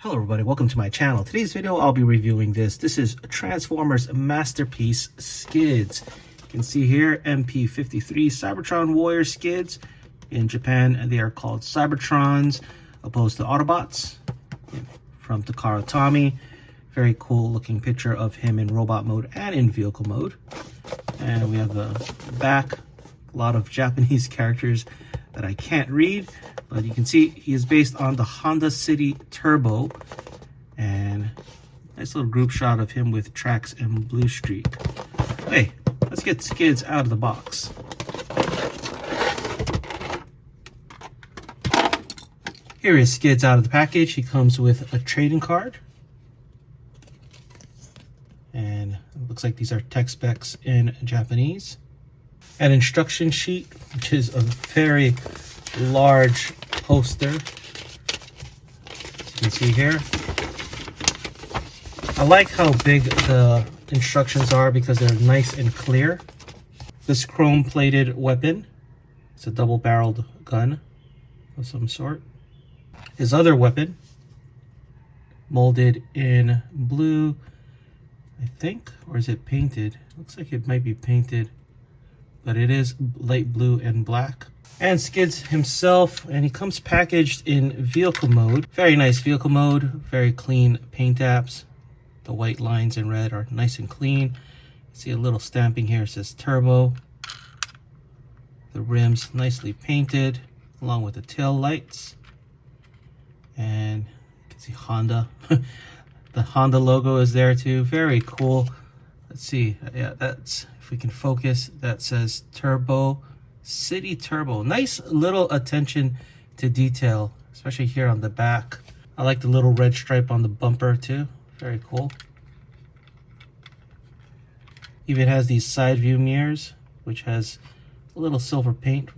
Hello everybody, welcome to my channel. Today's video I'll be reviewing this. This is Transformers masterpiece Skids. You can see here MP-53 Cybertron Warrior Skids. In Japan they are called Cybertrons opposed to Autobots from Takara Tomy. Very cool looking picture of him in robot mode and in vehicle mode. And we have the back, a lot of Japanese characters that I can't read, but you can see he is based on the Honda City Turbo, and nice little group shot of him with Trax and Blue Streak. Hey, let's get Skids out of the box. Here is Skids out of the package. He comes with a trading card, and it looks like these are tech specs in Japanese. An instruction sheet, which is a very large poster, as you can see here. I like how big the instructions are because they're nice and clear. This chrome plated weapon, it's a double-barreled gun of some sort. His other weapon, molded in blue, I think, or is it painted? Looks like it might be painted, but it is light blue and black. And Skids himself, and he comes packaged in vehicle mode. Very nice vehicle mode, very clean paint apps. The white lines in red are nice and clean. You see a little stamping here, it says Turbo. The rims nicely painted, along with the tail lights. And you can see Honda. The Honda logo is there too, very cool. Let's see, yeah, that's, if we can focus, that says Turbo City Turbo. Nice little attention to detail, especially here on the back. I like the little red stripe on the bumper too, very cool. Even has these side view mirrors, which has a little silver paint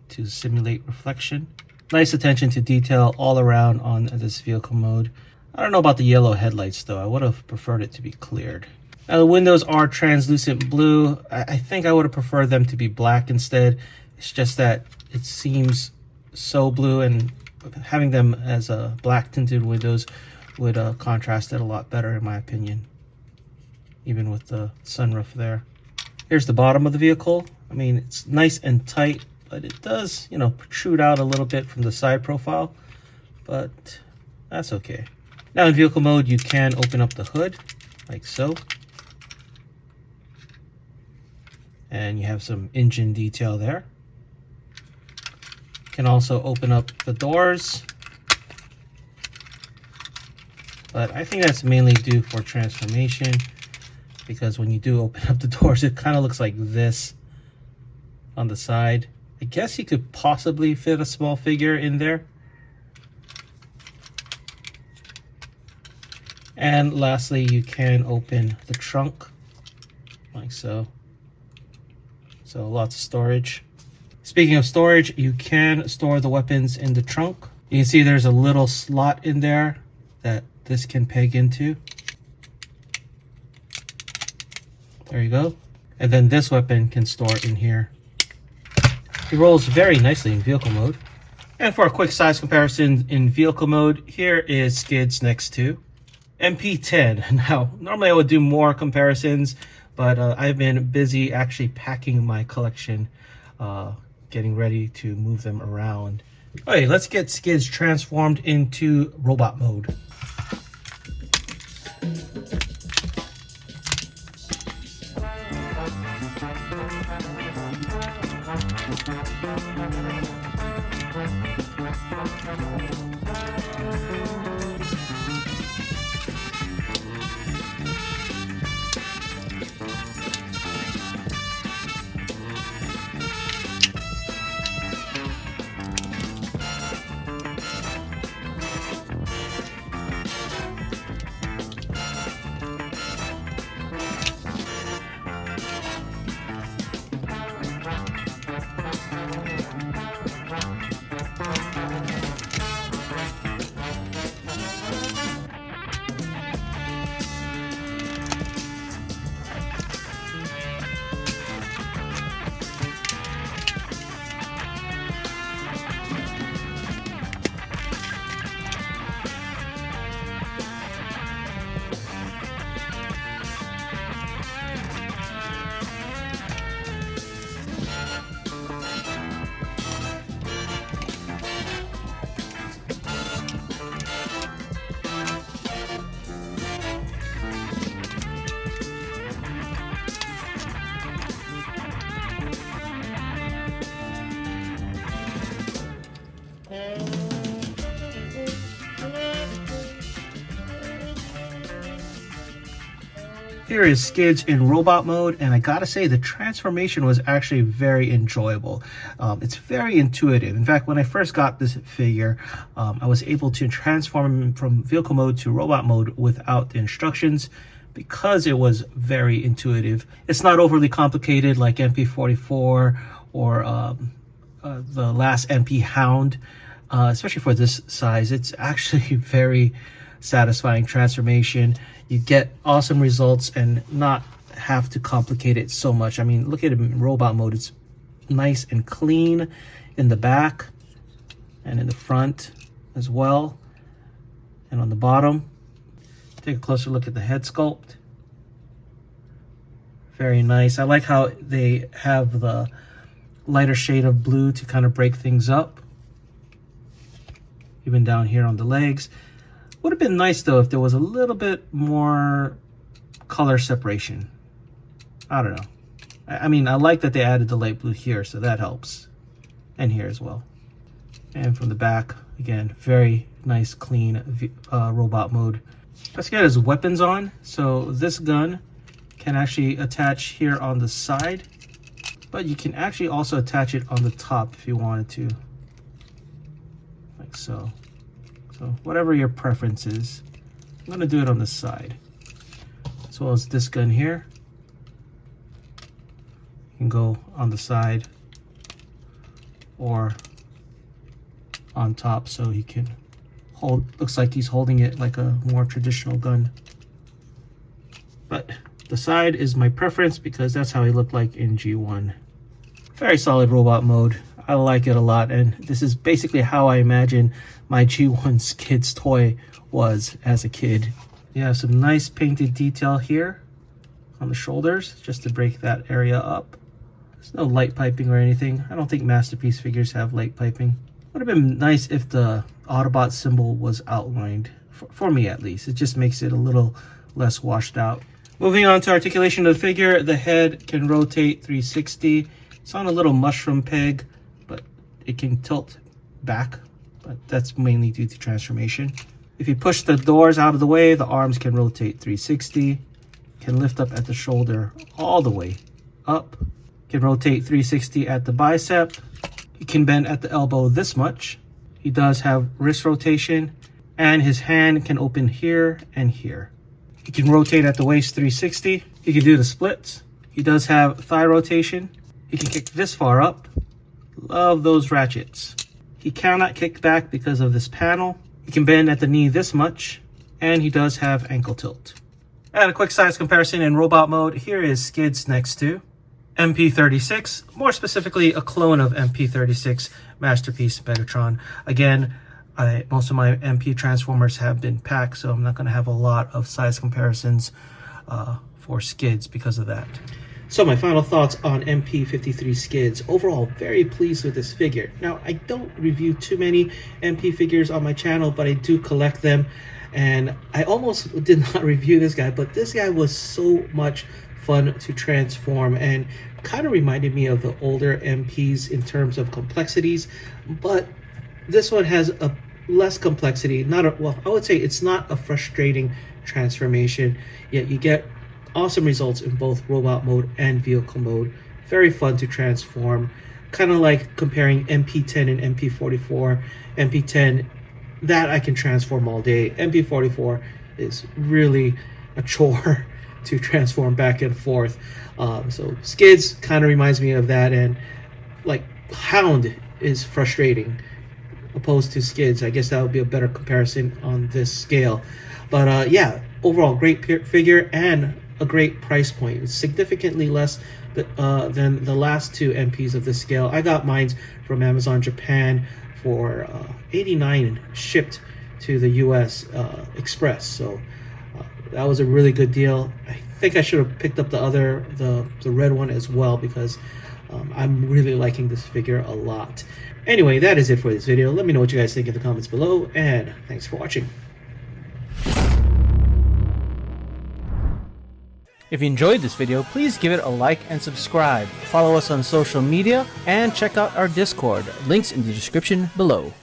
to simulate reflection. Nice attention to detail all around on this vehicle mode. I don't know about the yellow headlights though, I would have preferred it to be cleared. Now the windows are translucent blue. I think I would have preferred them to be black instead. It's just that it seems so blue, and having them as a black tinted windows would contrast it a lot better in my opinion. Even with the sunroof there. Here's the bottom of the vehicle. I mean, it's nice and tight, but it does, you know, protrude out a little bit from the side profile, but that's okay. Now in vehicle mode, you can open up the hood like so. And you have some engine detail there. You can also open up the doors, but I think that's mainly due for transformation, because when you do open up the doors, it kind of looks like this on the side. I guess you could possibly fit a small figure in there. And lastly, you can open the trunk like so. So lots of storage. Speaking of storage, you can store the weapons in the trunk. You can see there's a little slot in there that this can peg into. There you go. And then this weapon can store in here. It rolls very nicely in vehicle mode. And for a quick size comparison in vehicle mode, here is Skids next to MP-10. Now, normally I would do more comparisons, but I've been busy actually packing my collection, getting ready to move them around. Okay, let's get Skids transformed into robot mode. Here is Skids in robot mode, and I gotta say the transformation was actually very enjoyable. It's very intuitive. In fact, when I first got this figure, I was able to transform him from vehicle mode to robot mode without the instructions because it was very intuitive. It's not overly complicated like MP-44 or the last MP Hound, especially for this size. It's actually very satisfying transformation. You get awesome results and not have to complicate it so much. I mean, look at it in robot mode. It's nice and clean in the back and in the front as well, and on the bottom. Take a closer look at the head sculpt. Very nice. I like how they have the lighter shade of blue to kind of break things up. Even down here on the legs. Would have been nice though if there was a little bit more color separation. I don't know. I mean, I like that they added the light blue here, so that helps. And here as well. And from the back, again, very nice, clean robot mode. Let's get his weapons on. So this gun can actually attach here on the side, but you can actually also attach it on the top if you wanted to, like so. So whatever your preference is. I'm going to do it on the side, as well as this gun here. You can go on the side or on top, so he can hold, looks like he's holding it like a more traditional gun. But the side is my preference because that's how he looked like in G1. Very solid robot mode. I like it a lot, and this is basically how I imagine my G1 Skids toy was as a kid. You have some nice painted detail here on the shoulders, just to break that area up. There's no light piping or anything. I don't think Masterpiece figures have light piping. Would have been nice if the Autobot symbol was outlined, for me at least. It just makes it a little less washed out. Moving on to articulation of the figure, the head can rotate 360. It's on a little mushroom peg, but it can tilt back, but that's mainly due to transformation. If you push the doors out of the way, the arms can rotate 360, can lift up at the shoulder all the way up, can rotate 360 at the bicep. He can bend at the elbow this much. He does have wrist rotation, and his hand can open here and here. He can rotate at the waist 360. He can do the splits. He does have thigh rotation. He can kick this far up. Love those ratchets. He cannot kick back because of this panel. He can bend at the knee this much, and he does have ankle tilt. And a quick size comparison in robot mode. Here is Skids next to MP-36, more specifically a clone of MP-36 Masterpiece Megatron. Again, most of my MP Transformers have been packed, so I'm not going to have a lot of size comparisons for Skids because of that. So my final thoughts on MP-53 Skids. Overall, very pleased with this figure. Now, I don't review too many MP figures on my channel, but I do collect them. And I almost did not review this guy, but this guy was so much fun to transform and kind of reminded me of the older MPs in terms of complexities. But this one has a less complexity. Well, I would say it's not a frustrating transformation, yet you get awesome results in both robot mode and vehicle mode. Very fun to transform, kind of like comparing MP10 and MP44. MP10, that I can transform all day. MP44 is really a chore to transform back and forth. So Skids kind of reminds me of that, and like Hound is frustrating opposed to Skids. I guess that would be a better comparison on this scale. But yeah, overall great figure and a great price point. It's significantly less than the last two MPs of this scale. I got mine from Amazon Japan for $89 shipped to the US Express. So that was a really good deal. I think I should have picked up the red one as well, because I'm really liking this figure a lot. Anyway, that is it for this video. Let me know what you guys think in the comments below, and thanks for watching. If you enjoyed this video, please give it a like and subscribe. Follow us on social media and check out our Discord. Links in the description below.